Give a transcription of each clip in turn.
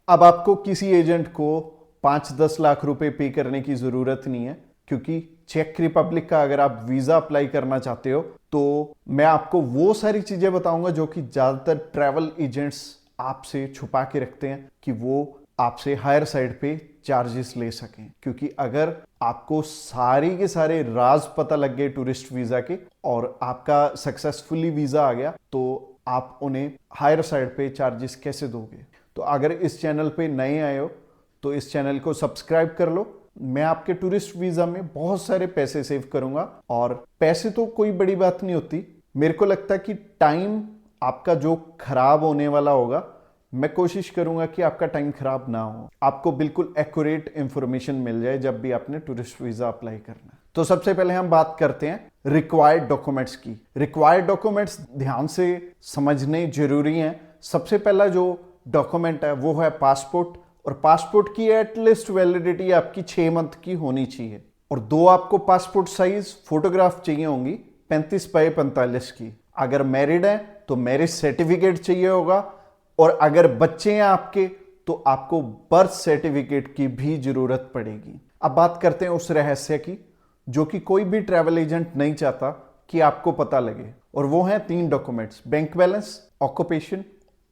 अब आपको किसी एजेंट को 5-10 लाख रुपए पे करने की जरूरत नहीं है, क्योंकि चेक रिपब्लिक का अगर आप वीजा अप्लाई करना चाहते हो तो मैं आपको वो सारी चीजें बताऊंगा जो कि ज्यादातर ट्रैवल एजेंट्स आपसे छुपा के रखते हैं कि वो आपसे हायर साइड पे चार्जेस ले सकें। क्योंकि अगर आपको सारी के सारे राज पता लग गए टूरिस्ट वीजा के और आपका सक्सेसफुली वीजा आ गया तो आप उन्हें हायर साइड पे चार्जेस कैसे दोगे। तो अगर इस चैनल पे नए आए हो तो इस चैनल को सब्सक्राइब कर लो। मैं आपके टूरिस्ट वीजा में बहुत सारे पैसे सेव करूंगा, और पैसे तो कोई बड़ी बात नहीं होती। मेरे को लगता है कि टाइम आपका जो खराब होने वाला होगा, मैं कोशिश करूंगा कि आपका टाइम खराब ना हो, आपको बिल्कुल एक्यूरेट इंफॉर्मेशन मिल जाए जब भी आपने टूरिस्ट वीजा अप्लाई करना है। तो सबसे पहले हम बात करते हैं रिक्वायर्ड डॉक्यूमेंट्स की। रिक्वायर्ड डॉक्यूमेंट्स ध्यान से समझने जरूरी हैं। सबसे पहला जो डॉक्यूमेंट है वो है पासपोर्ट, और पासपोर्ट की एटलीस्ट वैलिडिटी आपकी 6 मंथ की होनी चाहिए, और 2 आपको पासपोर्ट साइज फोटोग्राफ चाहिए होंगी 35x45 की। अगर मैरिड है तो मैरिज सर्टिफिकेट चाहिए होगा, और अगर बच्चे हैं आपके तो आपको बर्थ सर्टिफिकेट की भी जरूरत पड़ेगी। अब बात करते हैं उस रहस्य की जो कि कोई भी ट्रैवल एजेंट नहीं चाहता कि आपको पता लगे, और वो हैं 3 डॉक्यूमेंट्स: बैंक बैलेंस, ऑक्यूपेशन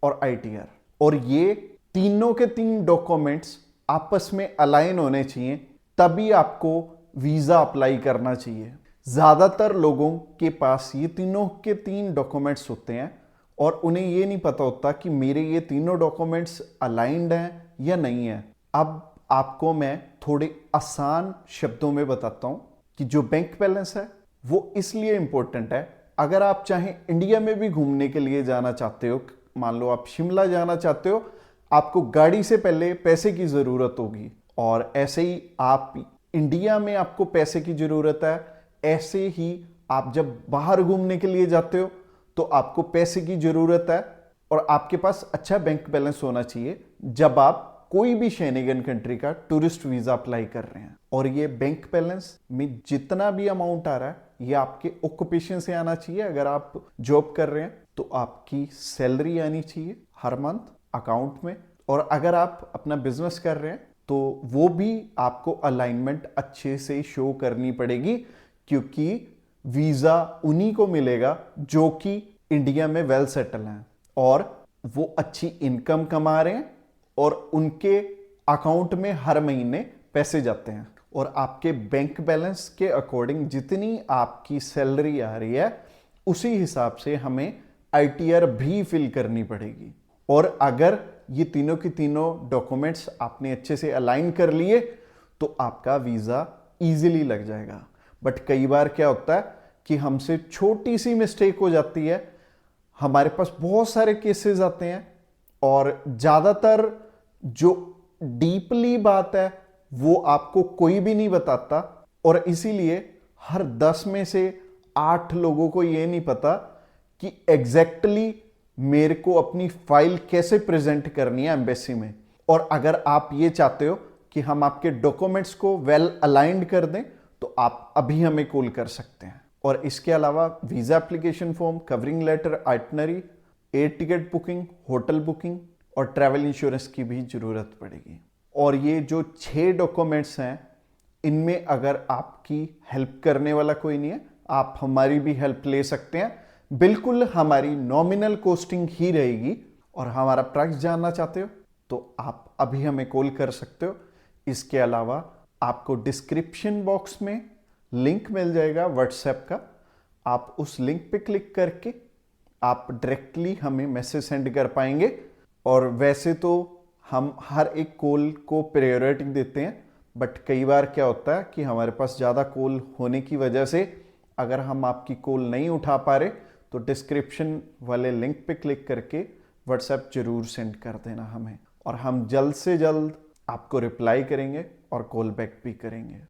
और आईटीआर। और ये तीनों के 3 डॉक्यूमेंट्स आपस में अलाइन होने चाहिए, तभी आपको वीजा अप्लाई करना चाहिए। ज्यादातर लोगों के पास ये तीनों के 3 डॉक्यूमेंट्स होते हैं और उन्हें ये नहीं पता होता कि मेरे ये तीनों डॉक्यूमेंट्स अलाइंड हैं या नहीं है। अब आपको मैं थोड़े आसान शब्दों में बताता हूं कि जो बैंक बैलेंस है वो इसलिए इंपॉर्टेंट है, अगर आप चाहे इंडिया में भी घूमने के लिए जाना चाहते हो, मान लो आप शिमला जाना चाहते हो, आपको गाड़ी से पहले पैसे की जरूरत होगी, और ऐसे ही आप इंडिया में आपको पैसे की जरूरत है, ऐसे ही आप जब बाहर घूमने के लिए जाते हो तो आपको पैसे की जरूरत है, और आपके पास अच्छा बैंक बैलेंस होना चाहिए जब आप कोई भी शेनेगन कंट्री का टूरिस्ट वीजा अप्लाई कर रहे हैं। और ये बैंक बैलेंस में जितना भी अमाउंट आ रहा है ये आपके ऑक्यूपेशन से आना चाहिए। अगर आप जॉब कर रहे हैं तो आपकी सैलरी आनी चाहिए हर मंथ अकाउंट में, और अगर आप अपना बिजनेस कर रहे हैं तो वो भी आपको अलाइनमेंट अच्छे से शो करनी पड़ेगी, क्योंकि वीजा उन्हीं को मिलेगा जो कि इंडिया में वेल सेटल हैं और वो अच्छी इनकम कमा रहे हैं और उनके अकाउंट में हर महीने पैसे जाते हैं। और आपके बैंक बैलेंस के अकॉर्डिंग जितनी आपकी सैलरी आ रही है उसी हिसाब से हमें आईटीआर भी फिल करनी पड़ेगी। और अगर ये तीनों की तीनों डॉक्यूमेंट्स आपने अच्छे से अलाइन कर लिए तो आपका वीजा इजीली लग जाएगा। बट कई बार क्या होता है कि हमसे छोटी सी मिस्टेक हो जाती है, हमारे पास बहुत सारे केसेस आते हैं और ज्यादातर जो डीपली बात है वो आपको कोई भी नहीं बताता, और इसीलिए हर 10 में से 8 लोगों को यह नहीं पता कि एग्जैक्टली मेरे को अपनी फाइल कैसे प्रेजेंट करनी है एम्बेसी में। और अगर आप ये चाहते हो कि हम आपके डॉक्यूमेंट्स को वेल अलाइंड कर दें तो आप अभी हमें कॉल कर सकते हैं। और इसके अलावा visa application form, covering letter, itinerary, air ticket booking, hotel booking और ट्रैवल इंश्योरेंस की भी जरूरत पड़ेगी। और ये जो 6 डॉक्यूमेंट्स हैं इनमें अगर आपकी हेल्प करने वाला कोई नहीं है, आप हमारी भी हेल्प ले सकते हैं। बिल्कुल हमारी नॉमिनल कॉस्टिंग ही रहेगी, और हमारा प्राइस जानना चाहते हो तो आप अभी हमें कॉल कर सकते हो। इसके अलावा आपको डिस्क्रिप्शन बॉक्स में लिंक मिल जाएगा व्हाट्सएप का, आप उस लिंक पे क्लिक करके आप डायरेक्टली हमें मैसेज सेंड कर पाएंगे। और वैसे तो हम हर एक कॉल को प्रायोरिटी देते हैं, बट कई बार क्या होता है कि हमारे पास ज़्यादा कॉल होने की वजह से अगर हम आपकी कॉल नहीं उठा पा रहे तो डिस्क्रिप्शन वाले लिंक पे क्लिक करके व्हाट्सएप जरूर सेंड कर देना हमें, और हम जल्द से जल्द आपको रिप्लाई करेंगे और कॉल बैक भी करेंगे।